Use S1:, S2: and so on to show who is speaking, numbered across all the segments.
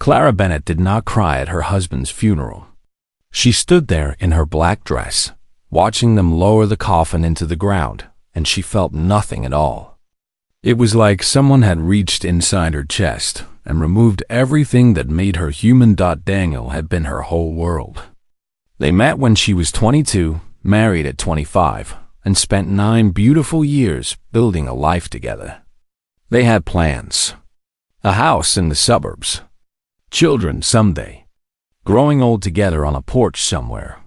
S1: Clara Bennett did not cry at her husband's funeral. She stood there in her black dress, watching them lower the coffin into the ground, and she felt nothing at all. It was like someone had reached inside her chest and removed everything that made her human. Daniel had been her whole world. They met when she was 22, married at 25, and spent 9 beautiful years building a life together. They had plans. A house in the suburbs. Children someday. Growing old together on a porch somewhere.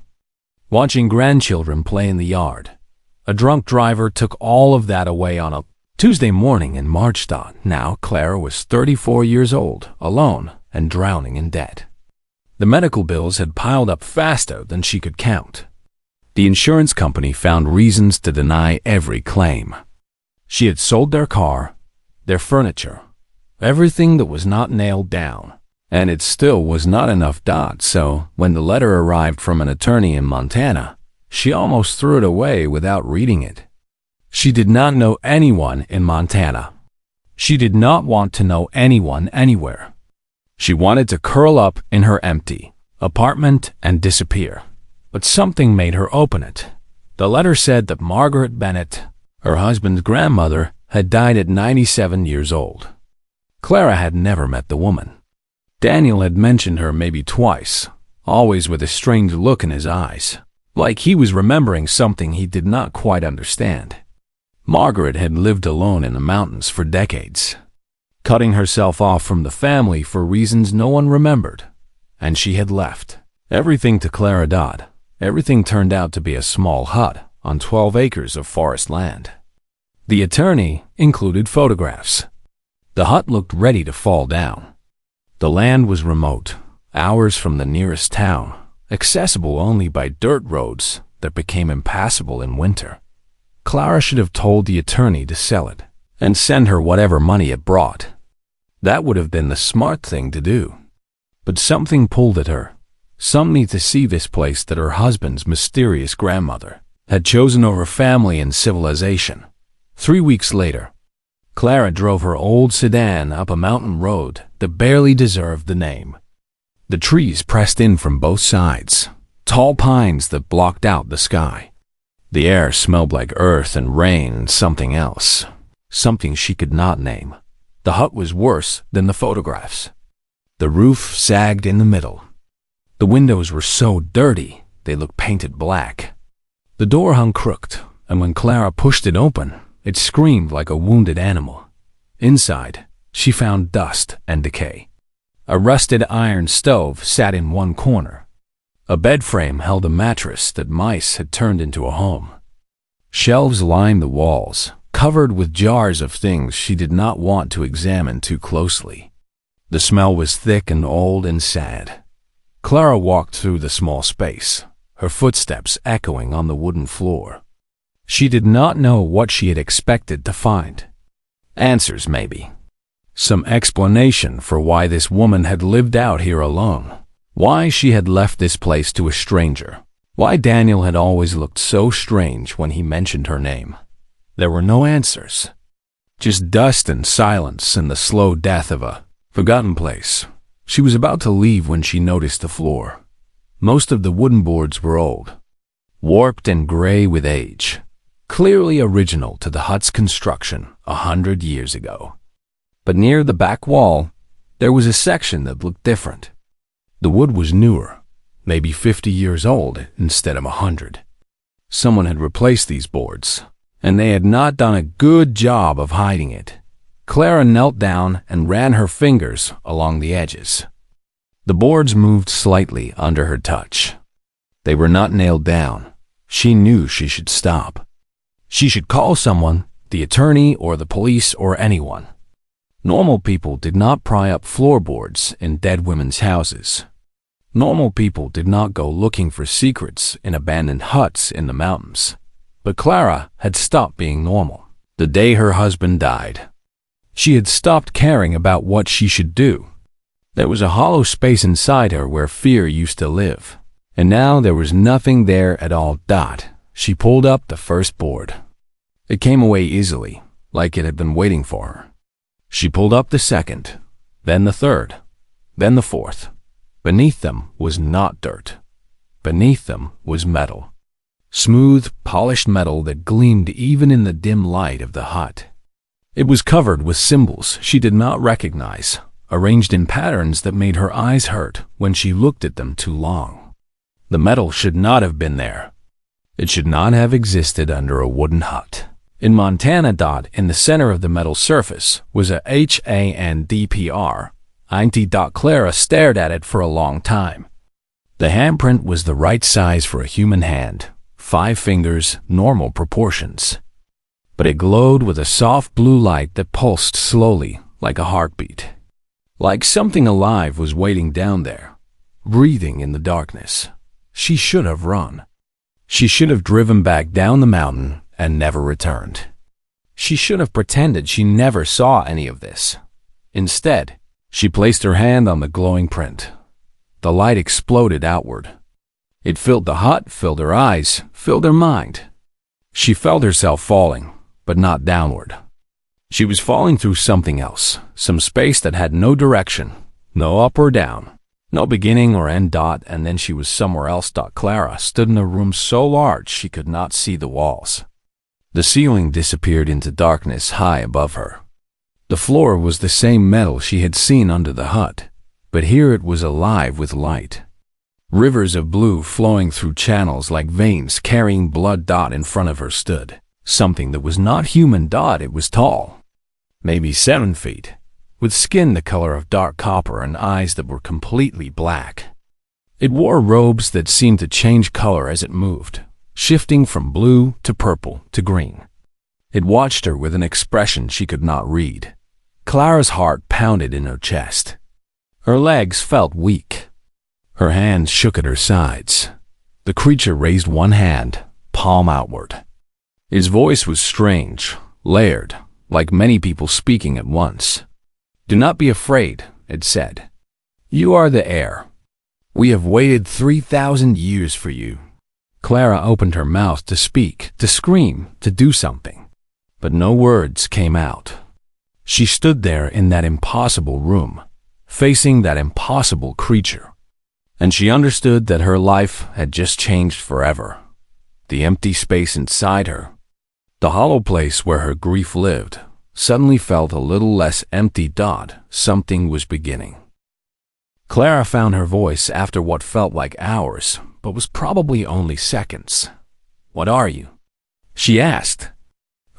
S1: Watching grandchildren play in the yard. A drunk driver took all of that away on a Tuesday morning in March. Now Clara was 34 years old, alone, and drowning in debt. The medical bills had piled up faster than she could count. The insurance company found reasons to deny every claim. She had sold their car, their furniture, everything that was not nailed down, and it still was not enough. So, when the letter arrived from an attorney in Montana, she almost threw it away without reading it. She did not know anyone in Montana. She did not want to know anyone anywhere. She wanted to curl up in her empty apartment and disappear. But something made her open it. The letter said that Margaret Bennett, her husband's grandmother, had died at 97 years old. Clara had never met the woman. Daniel had mentioned her maybe twice, always with a strange look in his eyes, like he was remembering something he did not quite understand. Margaret had lived alone in the mountains for decades, cutting herself off from the family for reasons no one remembered, and she had left everything to Clara. Everything turned out to be a small hut on 12 acres of forest land. The attorney included photographs. The hut looked ready to fall down. The land was remote, hours from the nearest town, accessible only by dirt roads that became impassable in winter. Clara should have told the attorney to sell it and send her whatever money it brought. That would have been the smart thing to do. But something pulled at her, something to see this place that her husband's mysterious grandmother had chosen over family and civilization. 3 weeks later, Clara drove her old sedan up a mountain road that barely deserved the name. The trees pressed in from both sides, tall pines that blocked out the sky. The air smelled like earth and rain and something else, something she could not name. The hut was worse than the photographs. The roof sagged in the middle. The windows were so dirty, they looked painted black. The door hung crooked, and when Clara pushed it open, it screamed like a wounded animal. Inside, she found dust and decay. A rusted iron stove sat in one corner. A bed frame held a mattress that mice had turned into a home. Shelves lined the walls, covered with jars of things she did not want to examine too closely. The smell was thick and old and sad. Clara walked through the small space, her footsteps echoing on the wooden floor. She did not know what she had expected to find. Answers, maybe. Some explanation for why this woman had lived out here alone. Why she had left this place to a stranger. Why Daniel had always looked so strange when he mentioned her name. There were no answers. Just dust and silence and the slow death of a forgotten place. She was about to leave when she noticed the floor. Most of the wooden boards were old, warped and gray with age, clearly original to the hut's construction 100 years ago. But near the back wall, there was a section that looked different. The wood was newer, maybe 50 years old instead of 100. Someone had replaced these boards, and they had not done a good job of hiding it. Clara knelt down and ran her fingers along the edges. The boards moved slightly under her touch. They were not nailed down. She knew she should stop. She should call someone, the attorney or the police or anyone. Normal people did not pry up floorboards in dead women's houses. Normal people did not go looking for secrets in abandoned huts in the mountains. But Clara had stopped being normal the day her husband died. She had stopped caring about what she should do. There was a hollow space inside her where fear used to live, and now there was nothing there at all. She pulled up the first board. It came away easily, like it had been waiting for her. She pulled up the second, then the third. Then the fourth. Beneath them was not dirt. Beneath them was metal. Smooth, polished metal that gleamed even in the dim light of the hut. It was covered with symbols she did not recognize, arranged in patterns that made her eyes hurt when she looked at them too long. The metal should not have been there. It should not have existed under a wooden hut. In Montana. In the center of the metal surface was a HANDPR. Clara stared at it for a long time. The handprint was the right size for a human hand, 5 fingers, normal proportions. But it glowed with a soft blue light that pulsed slowly, like a heartbeat. Like something alive was waiting down there, breathing in the darkness. She should have run. She should have driven back down the mountain and never returned. She should have pretended she never saw any of this. Instead, she placed her hand on the glowing print. The light exploded outward. It filled the hut, filled her eyes, filled her mind. She felt herself falling, but not downward. She was falling through something else, some space that had no direction, no up or down, no beginning or end. And then she was somewhere else. Clara stood in a room so large she could not see the walls. The ceiling disappeared into darkness high above her. The floor was the same metal she had seen under the hut, but here it was alive with light. Rivers of blue flowing through channels like veins carrying blood. In front of her stood something that was not human. It was tall, maybe 7 feet, with skin the color of dark copper and eyes that were completely black. It wore robes that seemed to change color as it moved, shifting from blue to purple to green. It watched her with an expression she could not read. Clara's heart pounded in her chest. Her legs felt weak. Her hands shook at her sides. The creature raised one hand, palm outward. His voice was strange, layered, like many people speaking at once. "Do not be afraid," it said. "You are the heir. We have waited 3,000 years for you." Clara opened her mouth to speak, to scream, to do something, but no words came out. She stood there in that impossible room, facing that impossible creature, and she understood that her life had just changed forever. The empty space inside her, the hollow place where her grief lived, suddenly felt a little less empty. Something was beginning. Clara found her voice after what felt like hours, but was probably only seconds. "What are you?" she asked.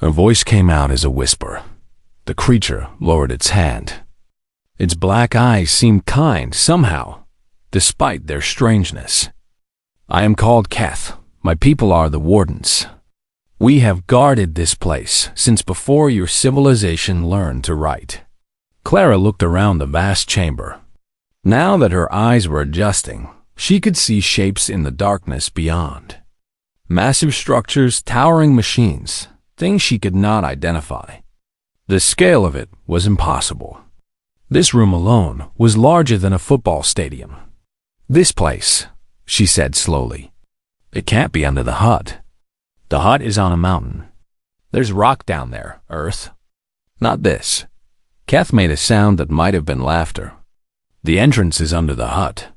S1: Her voice came out as a whisper. The creature lowered its hand. Its black eyes seemed kind somehow, despite their strangeness. "I am called Keth. My people are the Wardens. We have guarded this place since before your civilization learned to write." Clara looked around the vast chamber. Now that her eyes were adjusting, she could see shapes in the darkness beyond. Massive structures, towering machines, things she could not identify. The scale of it was impossible. This room alone was larger than a football stadium. "This place," she said slowly. "It can't be under the hut. The hut is on a mountain. There's rock down there, Earth. Not this." Keth made a sound that might have been laughter. "The entrance is under the hut.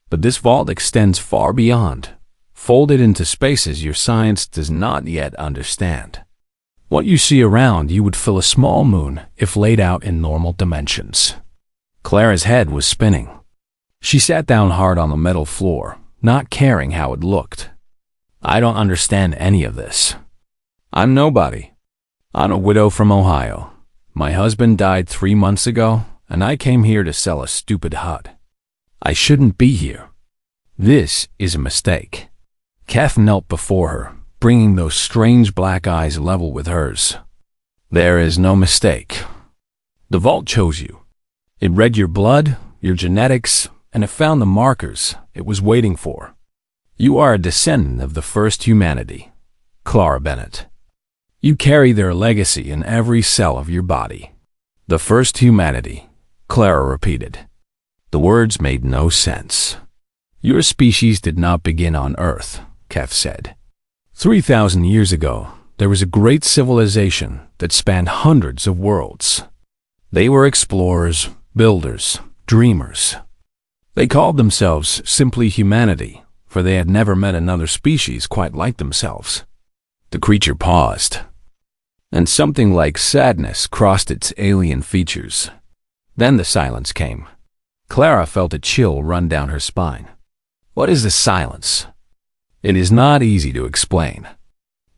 S1: But this vault extends far beyond, folded into spaces your science does not yet understand. What you see around you would fill a small moon if laid out in normal dimensions." Clara's head was spinning. She sat down hard on the metal floor, not caring how it looked. "I don't understand any of this. I'm nobody. I'm a widow from Ohio. My husband died 3 months ago, and I came here to sell a stupid hut. I shouldn't be here. This is a mistake." Keth knelt before her, bringing those strange black eyes level with hers. "There is no mistake. The vault chose you. It read your blood, your genetics, and it found the markers it was waiting for. You are a descendant of the first humanity, Clara Bennett. You carry their legacy in every cell of your body." "The first humanity," Clara repeated. The words made no sense. "Your species did not begin on Earth," Keth said. 3,000 years ago, there was a great civilization that spanned hundreds of worlds. They were explorers, builders, dreamers. They called themselves simply humanity, for they had never met another species quite like themselves. The creature paused, and something like sadness crossed its alien features. Then the silence came. Clara felt a chill run down her spine. What is the silence? It is not easy to explain.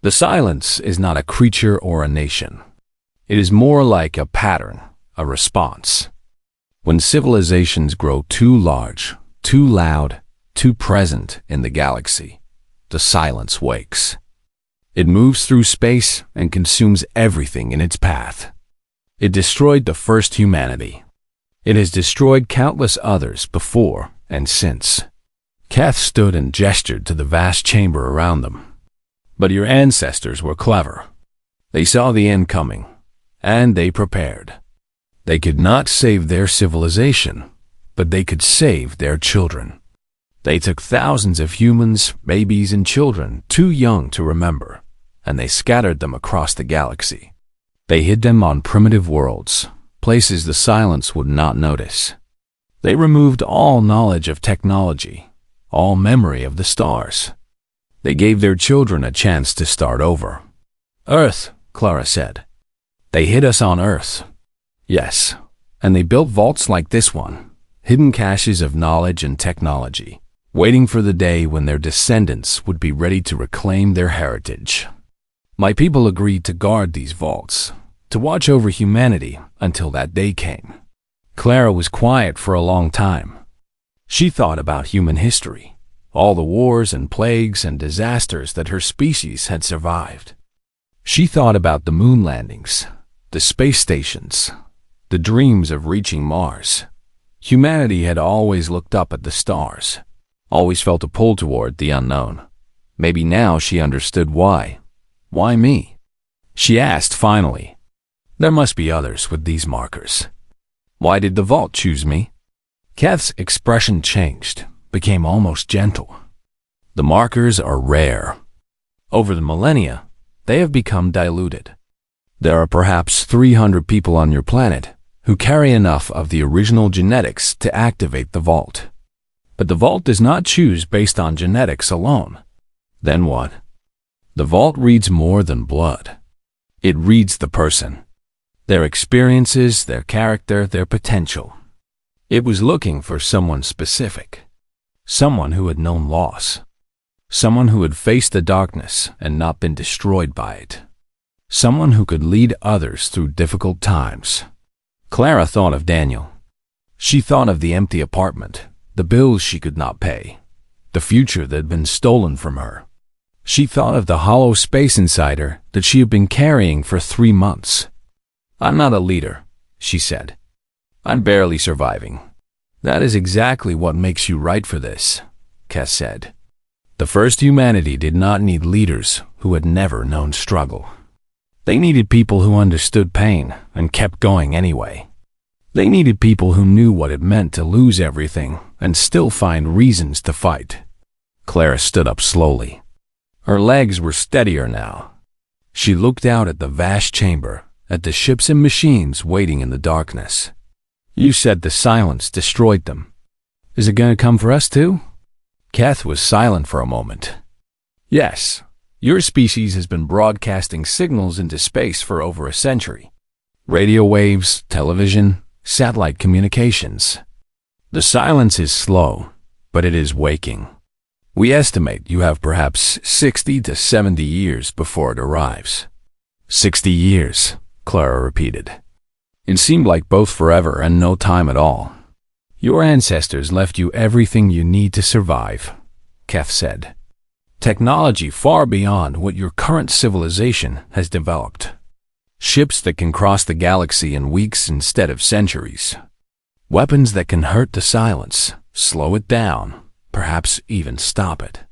S1: The silence is not a creature or a nation. It is more like a pattern, a response. When civilizations grow too large, too loud, too present in the galaxy, the silence wakes. It moves through space and consumes everything in its path. It destroyed the first humanity. It has destroyed countless others before and since. Kath stood and gestured to the vast chamber around them. But your ancestors were clever. They saw the end coming, and they prepared. They could not save their civilization, but they could save their children. They took thousands of humans, babies, and children too young to remember, and they scattered them across the galaxy. They hid them on primitive worlds, places the silence would not notice. They removed all knowledge of technology, all memory of the stars. They gave their children a chance to start over. Earth, Clara said. They hid us on Earth. Yes, and they built vaults like this one, hidden caches of knowledge and technology, waiting for the day when their descendants would be ready to reclaim their heritage. My people agreed to guard these vaults, to watch over humanity until that day came. Clara was quiet for a long time. She thought about human history, all the wars and plagues and disasters that her species had survived. She thought about the moon landings, the space stations, the dreams of reaching Mars. Humanity had always looked up at the stars, always felt a pull toward the unknown. Maybe now she understood why. Why me? She asked finally. There must be others with these markers. Why did the vault choose me? Kath's expression changed, became almost gentle. The markers are rare. Over the millennia, they have become diluted. There are perhaps 300 people on your planet who carry enough of the original genetics to activate the vault. But the vault does not choose based on genetics alone. Then what? The vault reads more than blood. It reads the person, their experiences, their character, their potential. It was looking for someone specific, someone who had known loss, someone who had faced the darkness and not been destroyed by it, someone who could lead others through difficult times. Clara thought of Daniel. She thought of the empty apartment, the bills she could not pay, the future that had been stolen from her. She thought of the hollow space inside her that she had been carrying for 3 months. I'm not a leader, she said. I'm barely surviving. That is exactly what makes you right for this, Cass said. The first humanity did not need leaders who had never known struggle. They needed people who understood pain and kept going anyway. They needed people who knew what it meant to lose everything and still find reasons to fight. Clara stood up slowly. Her legs were steadier now. She looked out at the vast chamber, at the ships and machines waiting in the darkness. You said the silence destroyed them. Is it going to come for us too? Kath was silent for a moment. Yes, your species has been broadcasting signals into space for over a century. Radio waves, television, satellite communications. The silence is slow, but it is waking. We estimate you have perhaps 60 to 70 years before it arrives. 60 years, Clara repeated. It seemed like both forever and no time at all. Your ancestors left you everything you need to survive, Kath said. Technology far beyond what your current civilization has developed. Ships that can cross the galaxy in weeks instead of centuries. Weapons that can hurt the silence, slow it down, perhaps even stop it.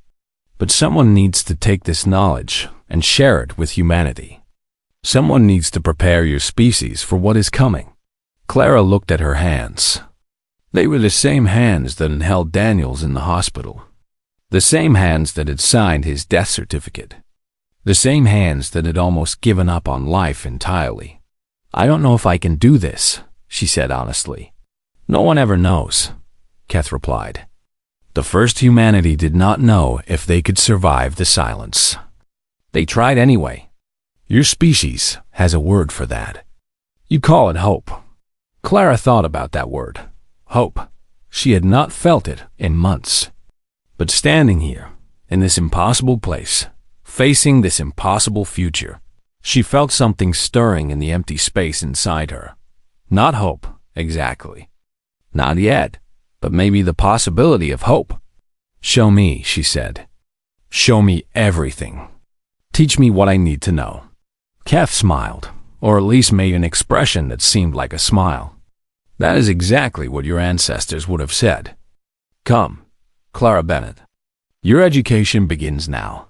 S1: But someone needs to take this knowledge and share it with humanity. Someone needs to prepare your species for what is coming. Clara looked at her hands. They were the same hands that had held Daniel's in the hospital. The same hands that had signed his death certificate. The same hands that had almost given up on life entirely. I don't know if I can do this, she said honestly. No one ever knows. Keth replied. The first humanity did not know if they could survive the silence. They tried anyway. Your species has a word for that. You call it hope. Clara thought about that word, hope. She had not felt it in months. But standing here, in this impossible place, facing this impossible future, she felt something stirring in the empty space inside her. Not hope, exactly. Not yet, but maybe the possibility of hope. Show me, she said. Show me everything. Teach me what I need to know. Keth smiled, or at least made an expression that seemed like a smile. That is exactly what your ancestors would have said. Come, Clara Bennett. Your education begins now.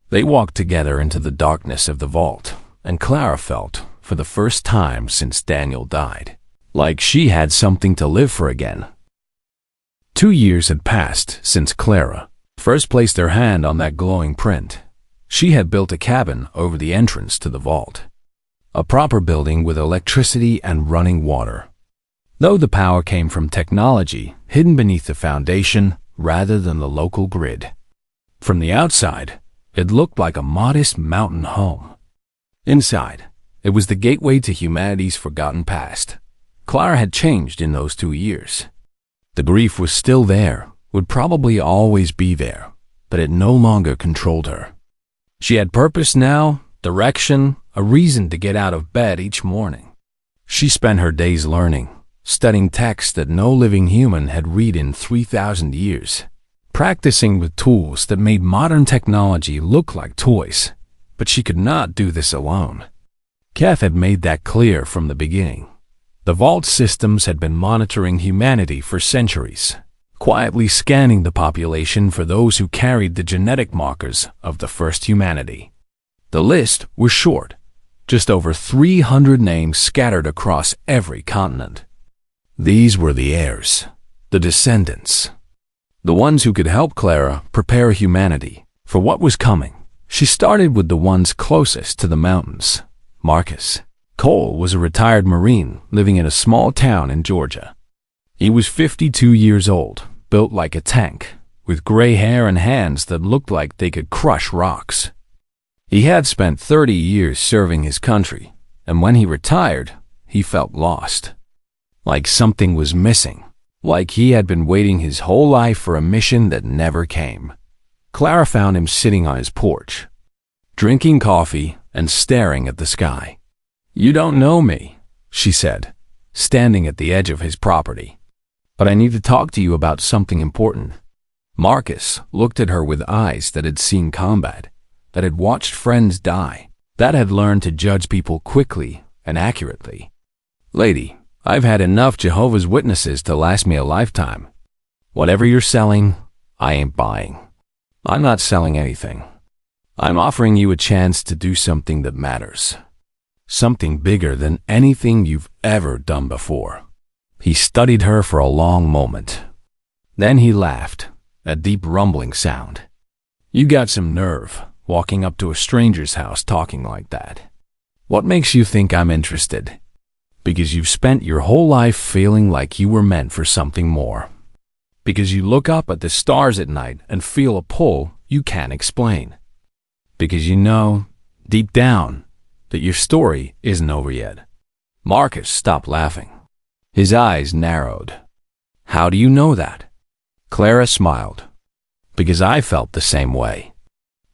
S1: They walked together into the darkness of the vault, and Clara felt, for the first time since Daniel died, like she had something to live for again. 2 years had passed since Clara first placed her hand on that glowing print. She had built a cabin over the entrance to the vault. A proper building with electricity and running water. Though the power came from technology hidden beneath the foundation rather than the local grid. From the outside, it looked like a modest mountain home. Inside, it was the gateway to humanity's forgotten past. Clara had changed in those 2 years. The grief was still there, would probably always be there, but it no longer controlled her. She had purpose now, direction, a reason to get out of bed each morning. She spent her days learning, studying texts that no living human had read in 3,000 years, practicing with tools that made modern technology look like toys. But she could not do this alone. Keth had made that clear from the beginning. The vault systems had been monitoring humanity for centuries, quietly scanning the population for those who carried the genetic markers of the first humanity. The list was short, just over 300 names scattered across every continent. These were the heirs, the descendants, the ones who could help Clara prepare humanity for what was coming. She started with the ones closest to the mountains. Marcus Cole was a retired Marine living in a small town in Georgia. He was 52 years old, built like a tank, with gray hair and hands that looked like they could crush rocks. He had spent 30 years serving his country, and when he retired, he felt lost. Like something was missing, like he had been waiting his whole life for a mission that never came. Clara found him sitting on his porch, drinking coffee and staring at the sky. "You don't know me," she said, standing at the edge of his property. "But I need to talk to you about something important." Marcus looked at her with eyes that had seen combat, that had watched friends die, that had learned to judge people quickly and accurately. "Lady, I've had enough Jehovah's Witnesses to last me a lifetime. Whatever you're selling, I ain't buying. I'm not selling anything. I'm offering you a chance to do something that matters. Something bigger than anything you've ever done before." He studied her for a long moment. Then he laughed, a deep rumbling sound. "You got some nerve, walking up to a stranger's house talking like that. What makes you think I'm interested? Because you've spent your whole life feeling like you were meant for something more. Because you look up at the stars at night and feel a pull you can't explain. Because you know, deep down, that your story isn't over yet." Marcus stopped laughing. His eyes narrowed. "How do you know that?" Clara smiled. "Because I felt the same way.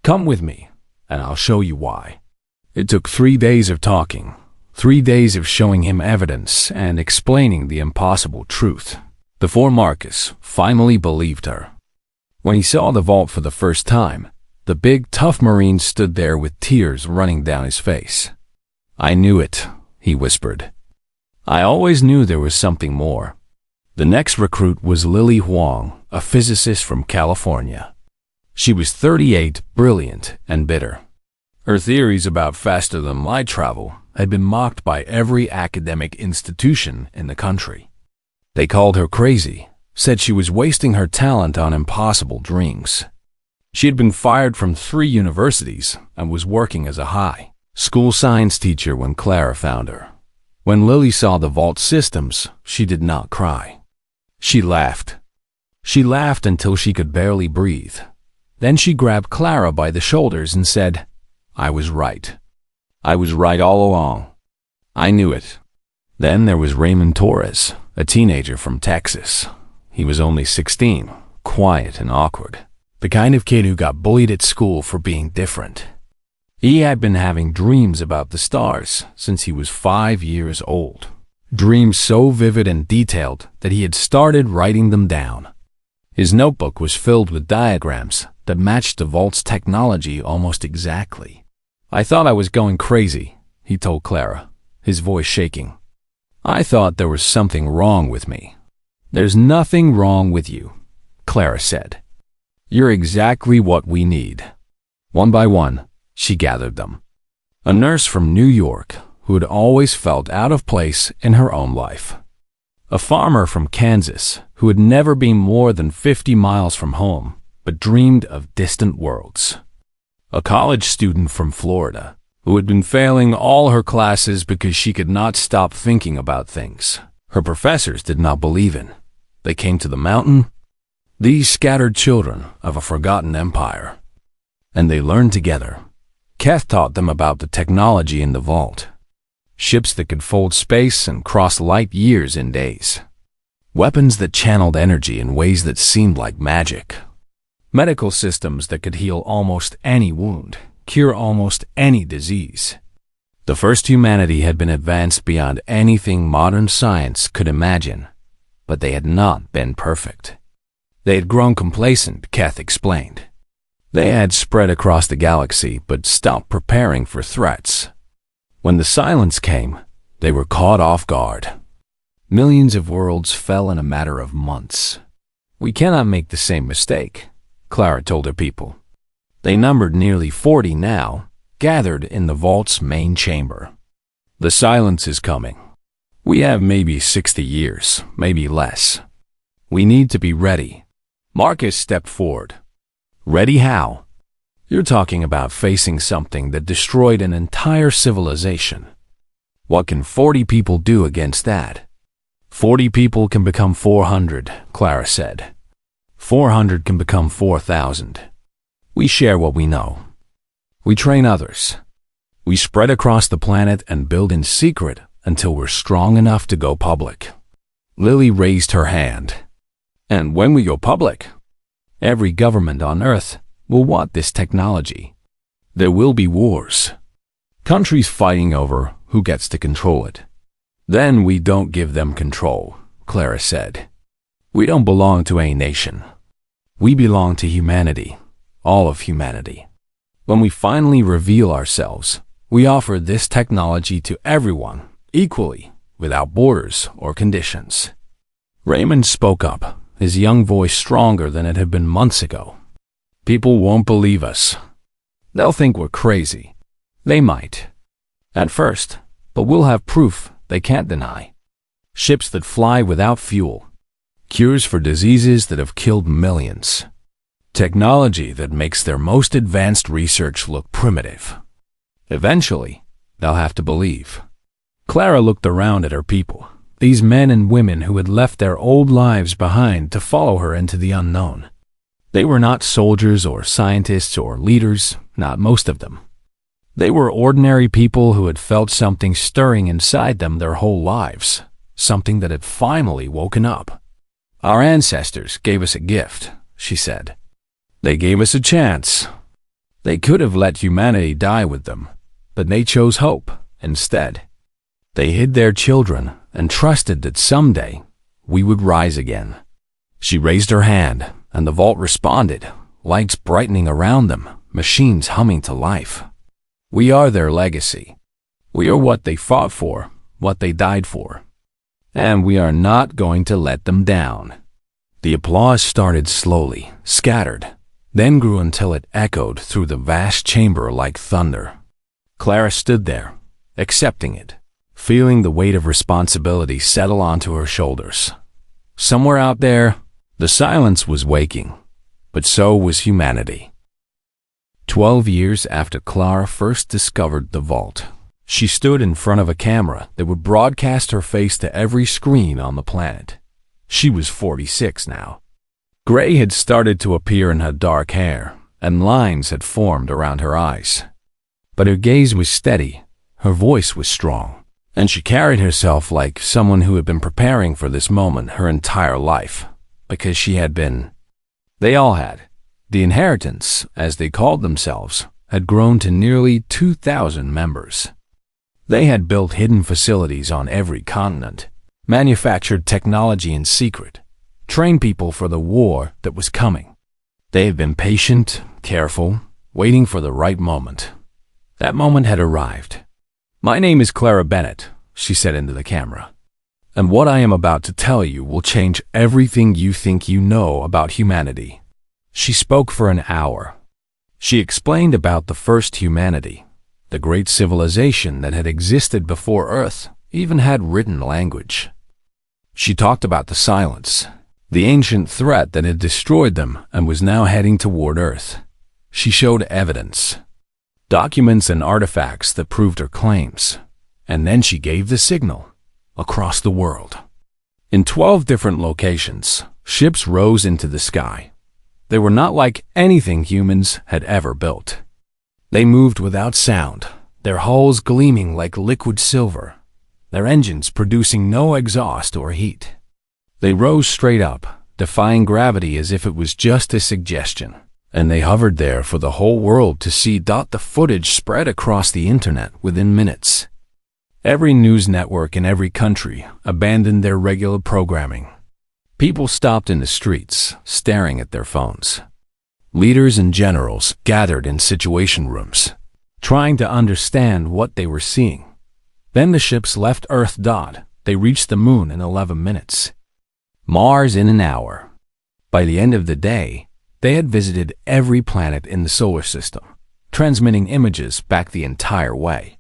S1: Come with me, and I'll show you why." It took 3 days of talking, 3 days of showing him evidence and explaining the impossible truth, before Marcus finally believed her. When he saw the vault for the first time, the big, tough Marine stood there with tears running down his face. "I knew it," he whispered. "I always knew there was something more." The next recruit was Lily Huang, a physicist from California. She was 38, brilliant and bitter. Her theories about faster-than-light travel had been mocked by every academic institution in the country. They called her crazy, said she was wasting her talent on impossible dreams. She had been fired from 3 universities and was working as a high school science teacher when Clara found her. When Lily saw the vault systems, she did not cry. She laughed. She laughed until she could barely breathe. Then she grabbed Clara by the shoulders and said, "I was right. I was right all along. I knew it." Then there was Raymond Torres, a teenager from Texas. He was only 16, quiet and awkward, the kind of kid who got bullied at school for being different. He had been having dreams about the stars since he was 5 years old. Dreams so vivid and detailed that he had started writing them down. His notebook was filled with diagrams that matched the vault's technology almost exactly. "I thought I was going crazy," he told Clara, his voice shaking. "I thought there was something wrong with me." "There's nothing wrong with you," Clara said. "You're exactly what we need." One by one, she gathered them. A nurse from New York who had always felt out of place in her own life. A farmer from Kansas who had never been more than 50 miles from home but dreamed of distant worlds. A college student from Florida who had been failing all her classes because she could not stop thinking about things her professors did not believe in. They came to the mountain, these scattered children of a forgotten empire, and they learned together. Keth taught them about the technology in the vault. Ships that could fold space and cross light years in days. Weapons that channeled energy in ways that seemed like magic. Medical systems that could heal almost any wound, cure almost any disease. The first humanity had been advanced beyond anything modern science could imagine, but they had not been perfect. They had grown complacent, Keth explained. They had spread across the galaxy but stopped preparing for threats. When the silence came, they were caught off guard. Millions of worlds fell in a matter of months. "We cannot make the same mistake," Clara told her people. They numbered nearly 40 now, gathered in the vault's main chamber. "The silence is coming. We have maybe 60 years, maybe less. We need to be ready." Marcus stepped forward. "Ready how?" "You're talking about facing something that destroyed an entire civilization. What can 40 people do against that?" 40 people can become 400, Clara said. 400 can become 4,000. We share what we know. We train others. We spread across the planet and build in secret until we're strong enough to go public." Lily raised her hand. "And when we go public, every government on Earth will want this technology. There will be wars. Countries fighting over who gets to control it. Then we don't give them control," Clara said. "We don't belong to a nation. We belong to humanity, all of humanity. When we finally reveal ourselves, we offer this technology to everyone, equally, without borders or conditions." Raymond spoke up, his young voice stronger than it had been months ago. "People won't believe us. They'll think we're crazy. They might. At first, but we'll have proof they can't deny. Ships that fly without fuel. Cures for diseases that have killed millions. Technology that makes their most advanced research look primitive. Eventually, they'll have to believe." Clara looked around at her people, these men and women who had left their old lives behind to follow her into the unknown. They were not soldiers or scientists or leaders, not most of them. They were ordinary people who had felt something stirring inside them their whole lives, something that had finally woken up. "Our ancestors gave us a gift," she said. "They gave us a chance. They could have let humanity die with them, but they chose hope instead. They hid their children and trusted that someday we would rise again." She raised her hand, and the vault responded, lights brightening around them, machines humming to life. "We are their legacy. We are what they fought for, what they died for. And we are not going to let them down." The applause started slowly, scattered, then grew until it echoed through the vast chamber like thunder. Clara stood there, accepting it, feeling the weight of responsibility settle onto her shoulders. Somewhere out there, the silence was waking, but so was humanity. 12 years after Clara first discovered the vault, she stood in front of a camera that would broadcast her face to every screen on the planet. She was 46 now. Gray had started to appear in her dark hair, and lines had formed around her eyes. But her gaze was steady, her voice was strong, and she carried herself like someone who had been preparing for this moment her entire life, because she had been. They all had. The inheritance, as they called themselves, had grown to nearly 2,000 members. They had built hidden facilities on every continent, manufactured technology in secret, trained people for the war that was coming. They had been patient, careful, waiting for the right moment. That moment had arrived. "My name is Clara Bennett," she said into the camera. "And what I am about to tell you will change everything you think you know about humanity." She spoke for an hour. She explained about the first humanity, the great civilization that had existed before Earth even had written language. She talked about the silence, the ancient threat that had destroyed them and was now heading toward Earth. She showed evidence, documents and artifacts that proved her claims, and then she gave the signal across the world. In 12 different locations, ships rose into the sky. They were not like anything humans had ever built. They moved without sound, their hulls gleaming like liquid silver, their engines producing no exhaust or heat. They rose straight up, defying gravity as if it was just a suggestion, and they hovered there for the whole world to see. The footage spread across the internet within minutes. Every news network in every country abandoned their regular programming. People stopped in the streets, staring at their phones. Leaders and generals gathered in situation rooms, trying to understand what they were seeing. Then the ships left Earth. They reached the moon in 11 minutes. Mars in an hour. By the end of the day, they had visited every planet in the solar system, transmitting images back the entire way.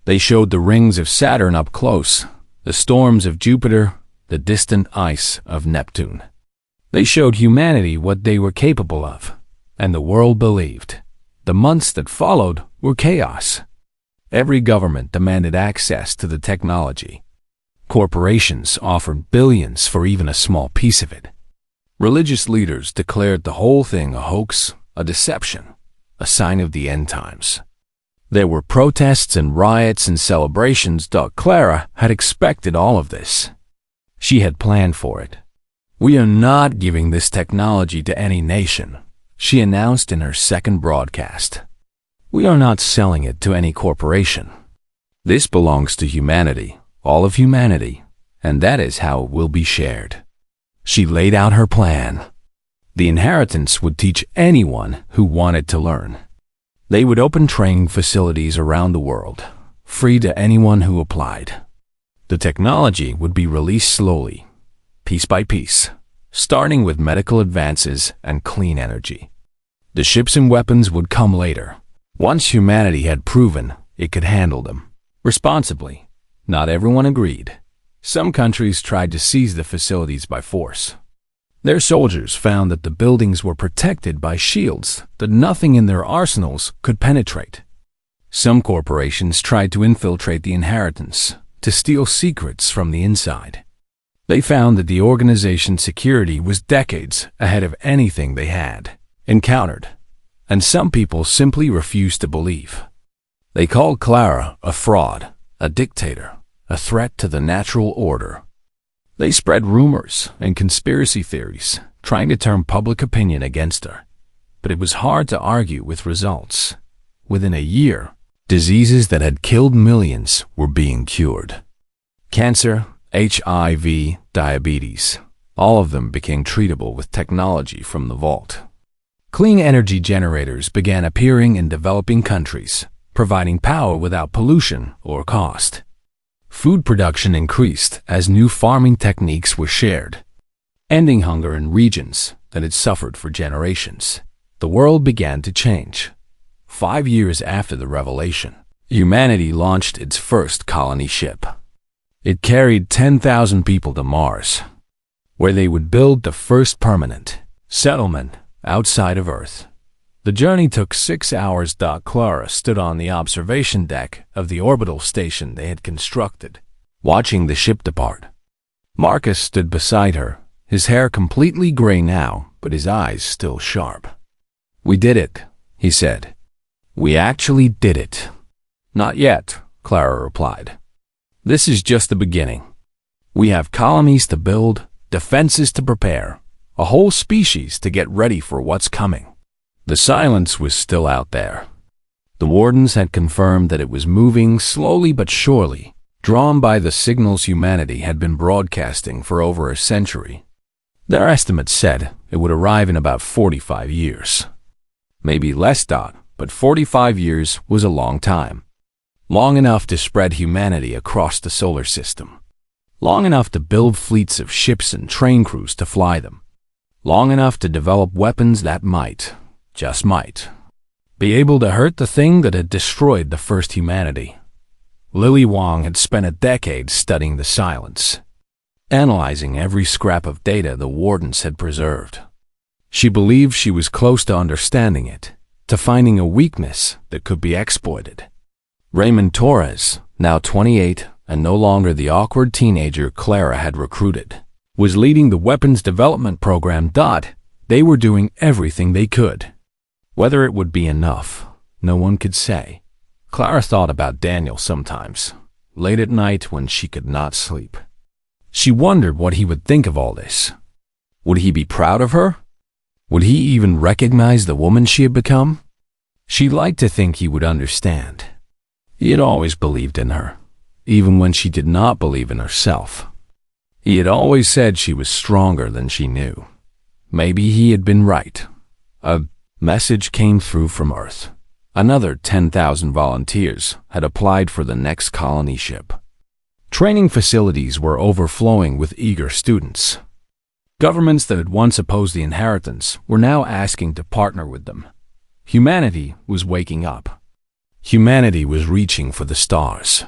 S1: They showed the rings of Saturn up close, the storms of Jupiter, the distant ice of Neptune. They showed humanity what they were capable of, and the world believed. The months that followed were chaos. Every government demanded access to the technology. Corporations offered billions for even a small piece of it. Religious leaders declared the whole thing a hoax, a deception, a sign of the end times. There were protests and riots and celebrations. Clara had expected all of this. She had planned for it. "We are not giving this technology to any nation," she announced in her second broadcast. "We are not selling it to any corporation. This belongs to humanity, all of humanity, and that is how it will be shared." She laid out her plan. The inheritance would teach anyone who wanted to learn. They would open training facilities around the world, free to anyone who applied. The technology would be released slowly, piece by piece, starting with medical advances and clean energy. The ships and weapons would come later, once humanity had proven it could handle them responsibly. Not everyone agreed. Some countries tried to seize the facilities by force. Their soldiers found that the buildings were protected by shields that nothing in their arsenals could penetrate. Some corporations tried to infiltrate the inheritance, to steal secrets from the inside. They found that the organization's security was decades ahead of anything they had encountered, and some people simply refused to believe. They called Clara a fraud, a dictator, a threat to the natural order. They spread rumors and conspiracy theories, trying to turn public opinion against her. But it was hard to argue with results. Within a year, diseases that had killed millions were being cured. Cancer, HIV, diabetes, all of them became treatable with technology from the vault. Clean energy generators began appearing in developing countries, providing power without pollution or cost. Food production increased as new farming techniques were shared, ending hunger in regions that had suffered for generations. The world began to change. 5 years after the revelation, humanity launched its first colony ship. It carried 10,000 people to Mars, where they would build the first permanent settlement outside of Earth. The journey took 6 hours. Clara stood on the observation deck of the orbital station they had constructed, watching the ship depart. Marcus stood beside her, his hair completely gray now, but his eyes still sharp. "We did it," he said. "We actually did it." "Not yet," Clara replied. "This is just the beginning. We have colonies to build, defenses to prepare, a whole species to get ready for what's coming." The silence was still out there. The wardens had confirmed that it was moving slowly but surely, drawn by the signals humanity had been broadcasting for over a century. Their estimates said it would arrive in about 45 years. Maybe less, but 45 years was a long time. Long enough to spread humanity across the solar system. Long enough to build fleets of ships and train crews to fly them. Long enough to develop weapons that might, just might, be able to hurt the thing that had destroyed the first humanity. Lily Wong had spent a decade studying the silence, analyzing every scrap of data the wardens had preserved. She believed she was close to understanding it, to finding a weakness that could be exploited. Raymond Torres, now 28 and no longer the awkward teenager Clara had recruited, was leading the weapons development program. They were doing everything they could. Whether it would be enough, no one could say. Clara thought about Daniel sometimes, late at night when she could not sleep. She wondered what he would think of all this. Would he be proud of her? Would he even recognize the woman she had become? She liked to think he would understand. He had always believed in her, even when she did not believe in herself. He had always said she was stronger than she knew. Maybe he had been right. A message came through from Earth. Another 10,000 volunteers had applied for the next colony ship. Training facilities were overflowing with eager students. Governments that had once opposed the inheritance were now asking to partner with them. Humanity was waking up. Humanity was reaching for the stars.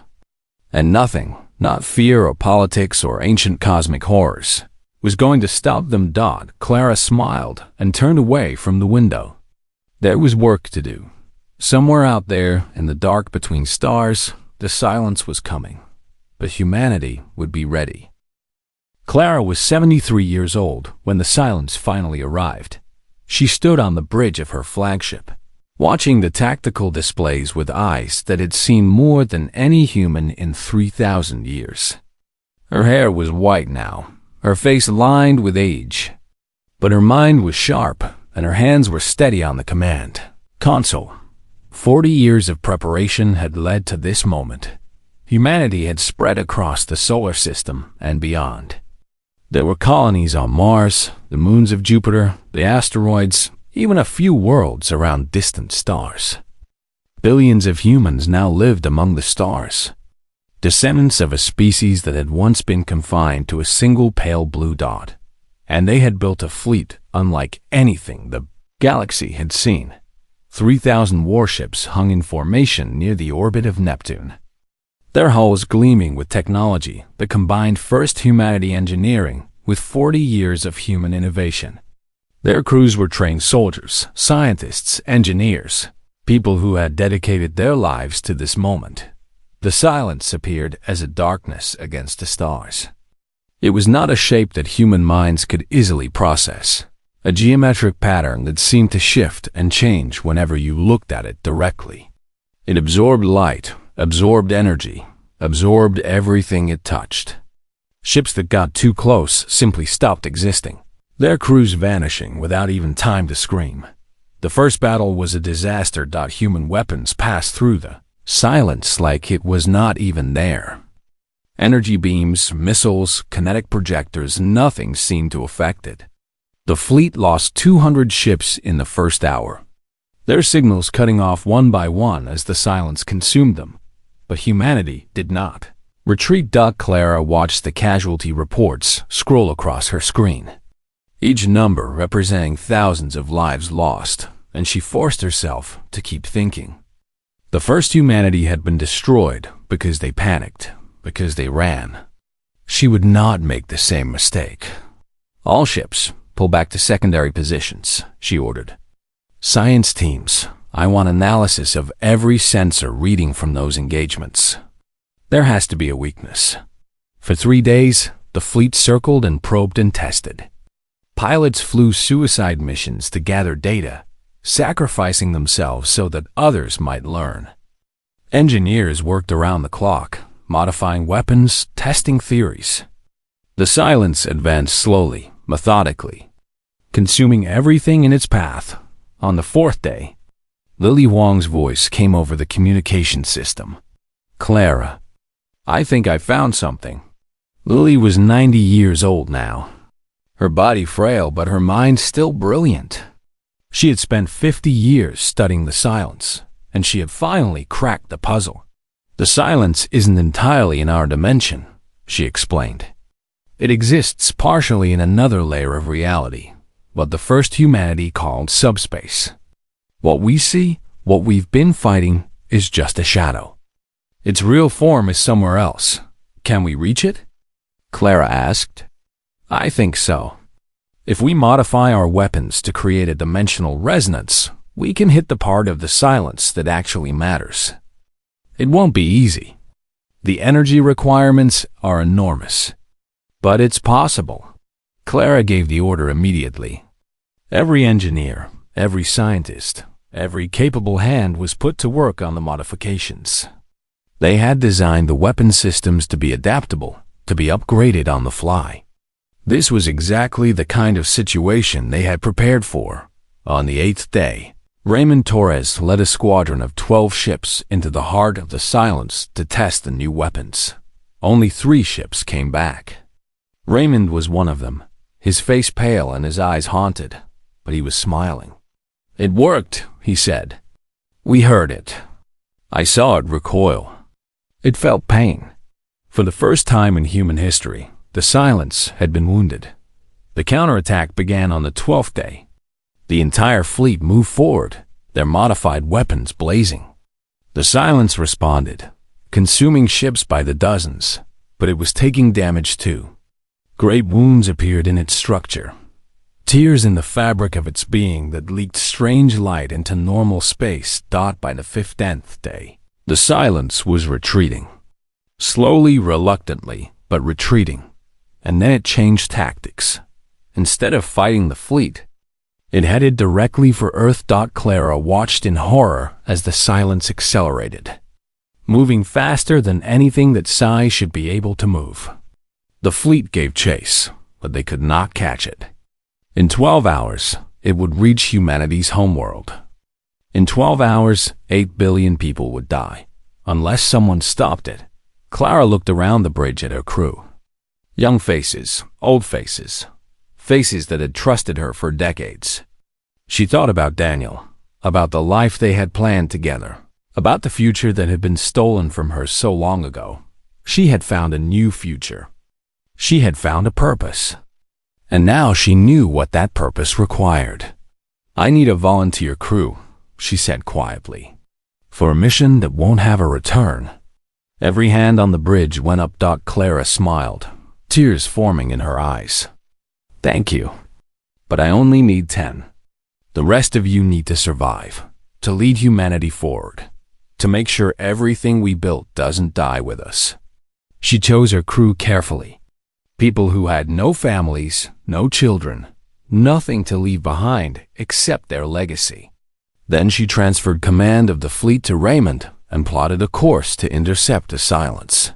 S1: And nothing, not fear or politics or ancient cosmic horrors, was going to stop them. Clara smiled and turned away from the window. There was work to do. Somewhere out there, in the dark between stars, the silence was coming. But humanity would be ready. Clara was 73 years old when the silence finally arrived. She stood on the bridge of her flagship, watching the tactical displays with eyes that had seen more than any human in 3,000 years. Her hair was white now, her face lined with age. But her mind was sharp, and her hands were steady on the command console. 40 years of preparation had led to this moment. Humanity had spread across the solar system and beyond. There were colonies on Mars, the moons of Jupiter, the asteroids, even a few worlds around distant stars. Billions of humans now lived among the stars, descendants of a species that had once been confined to a single pale blue dot, and they had built a fleet unlike anything the galaxy had seen. 3,000 warships hung in formation near the orbit of Neptune, their hulls gleaming with technology that combined first humanity engineering with 40 years of human innovation. Their crews were trained soldiers, scientists, engineers, people who had dedicated their lives to this moment. The silence appeared as a darkness against the stars. It was not a shape that human minds could easily process, a geometric pattern that seemed to shift and change whenever you looked at it directly. It absorbed light, absorbed energy, absorbed everything it touched. Ships that got too close simply stopped existing, their crews vanishing without even time to scream. The first battle was a disaster. Human weapons passed through the silence like it was not even there. Energy beams, missiles, kinetic projectors, nothing seemed to affect it. The fleet lost 200 ships in the first hour, their signals cutting off one by one as the silence consumed them. But humanity did not retreat. Clara watched the casualty reports scroll across her screen, each number representing thousands of lives lost, and she forced herself to keep thinking. The first humanity had been destroyed because they panicked, because they ran. She would not make the same mistake. All ships, pull back to secondary positions, she ordered. Science teams, I want analysis of every sensor reading from those engagements. There has to be a weakness. For 3 days, the fleet circled and probed and tested. Pilots flew suicide missions to gather data, sacrificing themselves so that others might learn. Engineers worked around the clock, modifying weapons, testing theories. The silence advanced slowly, methodically, consuming everything in its path. On the fourth day, Lily Wong's voice came over the communication system. "Clara, I think I found something." Lily was 90 years old now. Her body frail, but her mind still brilliant. She had spent 50 years studying the silence, and she had finally cracked the puzzle. "The silence isn't entirely in our dimension," she explained. "It exists partially in another layer of reality, what the first humanity called subspace. What we see, what we've been fighting, is just a shadow. Its real form is somewhere else. Can we reach it?" Clara asked. "I think so. If we modify our weapons to create a dimensional resonance, we can hit the part of the silence that actually matters. It won't be easy. The energy requirements are enormous. But it's possible." Clara gave the order immediately. Every engineer, every scientist, every capable hand was put to work on the modifications. They had designed the weapon systems to be adaptable, to be upgraded on the fly. This was exactly the kind of situation they had prepared for. On the 8th day, Raymond Torres led a squadron of 12 ships into the heart of the silence to test the new weapons. Only 3 ships came back. Raymond was one of them, his face pale and his eyes haunted, but he was smiling. "It worked," he said. "We heard it. I saw it recoil. It felt pain. For the first time in human history, the silence had been wounded. The counterattack began on the 12th day. The entire fleet moved forward, their modified weapons blazing. The silence responded, consuming ships by the dozens, but it was taking damage too. Great wounds appeared in its structure, tears in the fabric of its being that leaked strange light into normal space. By the 15th day, the silence was retreating. Slowly, reluctantly, but retreating. And then it changed tactics. Instead of fighting the fleet, it headed directly for Earth. Clara watched in horror as the silence accelerated, moving faster than anything that Sci should be able to move. The fleet gave chase, but they could not catch it. In 12 hours, it would reach humanity's homeworld. In 12 hours, 8 billion people would die, unless someone stopped it. Clara looked around the bridge at her crew. Young faces, old faces, faces that had trusted her for decades. She thought about Daniel, about the life they had planned together, about the future that had been stolen from her so long ago. She had found a new future. She had found a purpose. And now she knew what that purpose required. "I need a volunteer crew," she said quietly, "for a mission that won't have a return." Every hand on the bridge went up. Clara smiled, tears forming in her eyes. "Thank you. But I only need 10. The rest of you need to survive, to lead humanity forward, to make sure everything we built doesn't die with us." She chose her crew carefully. People who had no families, no children, nothing to leave behind except their legacy. Then she transferred command of the fleet to Raymond and plotted a course to intercept the silence.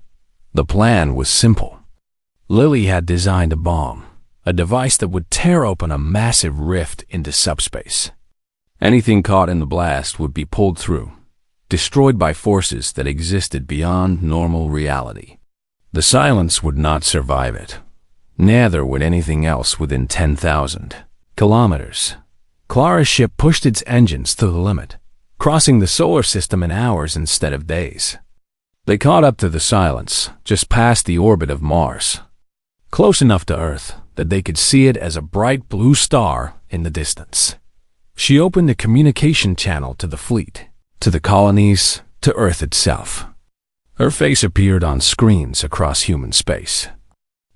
S1: The plan was simple. Lily had designed a bomb, a device that would tear open a massive rift into subspace. Anything caught in the blast would be pulled through, destroyed by forces that existed beyond normal reality. The silence would not survive it. Neither would anything else within 10,000 kilometers. Clara's ship pushed its engines to the limit, crossing the solar system in hours instead of days. They caught up to the silence, just past the orbit of Mars, close enough to Earth that they could see it as a bright blue star in the distance. She opened a communication channel to the fleet, to the colonies, to Earth itself. Her face appeared on screens across human space.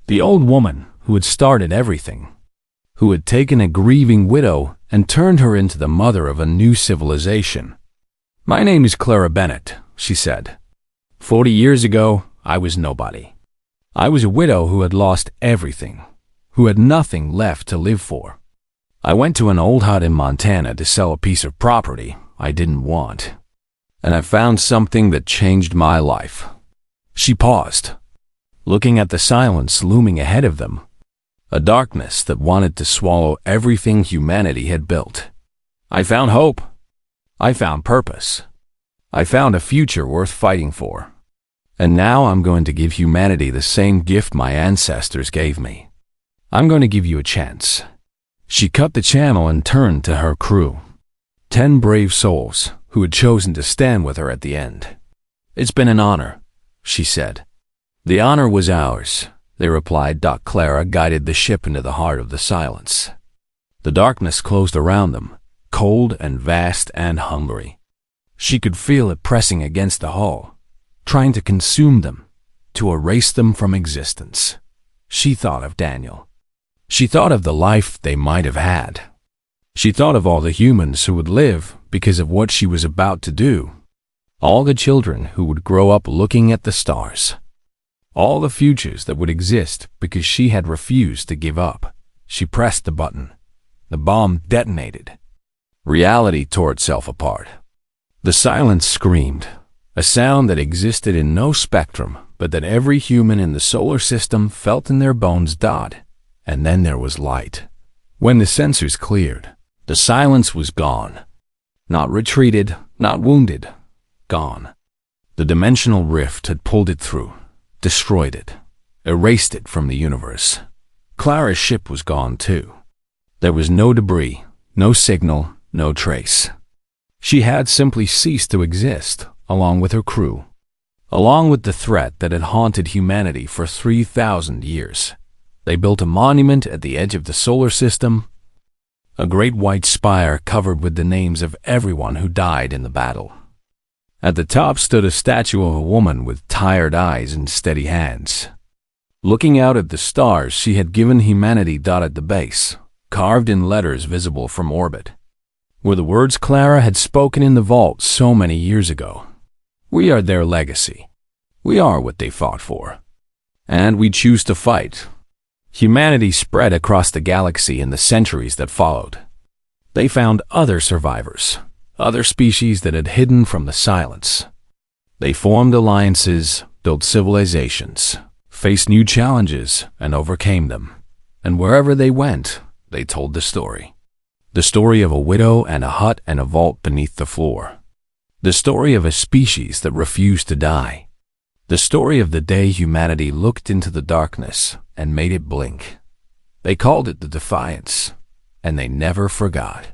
S1: The old woman who had started everything, who had taken a grieving widow and turned her into the mother of a new civilization. "My name is Clara Bennett," she said. 40 years ago, I was nobody. I was a widow who had lost everything. who had nothing left to live for. I went to an old hut in Montana to sell a piece of property I didn't want, and I found something that changed my life." She paused, looking at the silence looming ahead of them, a darkness that wanted to swallow everything humanity had built. "I found hope. I found purpose. I found a future worth fighting for. And now I'm going to give humanity the same gift my ancestors gave me. I'm going to give you a chance." She cut the channel and turned to her crew, 10 brave souls who had chosen to stand with her at the end. "It's been an honor," she said. "The honor was ours," they replied. Clara guided the ship into the heart of the silence. The darkness closed around them, cold and vast and hungry. She could feel it pressing against the hull, trying to consume them, to erase them from existence. She thought of Daniel. She thought of the life they might have had. She thought of all the humans who would live because of what she was about to do. All the children who would grow up looking at the stars. All the futures that would exist because she had refused to give up. She pressed the button. The bomb detonated. Reality tore itself apart. The silence screamed, a sound that existed in no spectrum, but that every human in the solar system felt in their bones. And then there was light. When the sensors cleared, the silence was gone. Not retreated, not wounded. Gone. The dimensional rift had pulled it through, destroyed it, erased it from the universe. Clara's ship was gone too. There was no debris, no signal, no trace. She had simply ceased to exist, along with her crew, along with the threat that had haunted humanity for 3,000 years. They built a monument at the edge of the solar system, a great white spire covered with the names of everyone who died in the battle. At the top stood a statue of a woman with tired eyes and steady hands. Looking out at the stars she had given humanity. At the base, carved in letters visible from orbit, were the words Clara had spoken in the vault so many years ago. "We are their legacy. We are what they fought for. And we choose to fight." Humanity spread across the galaxy in the centuries that followed. They found other survivors, other species that had hidden from the silence. They formed alliances, built civilizations, faced new challenges, and overcame them. And wherever they went, they told the story. The story of a widow and a hut and a vault beneath the floor. The story of a species that refused to die. The story of the day humanity looked into the darkness and made it blink. They called it the Defiance, and they never forgot.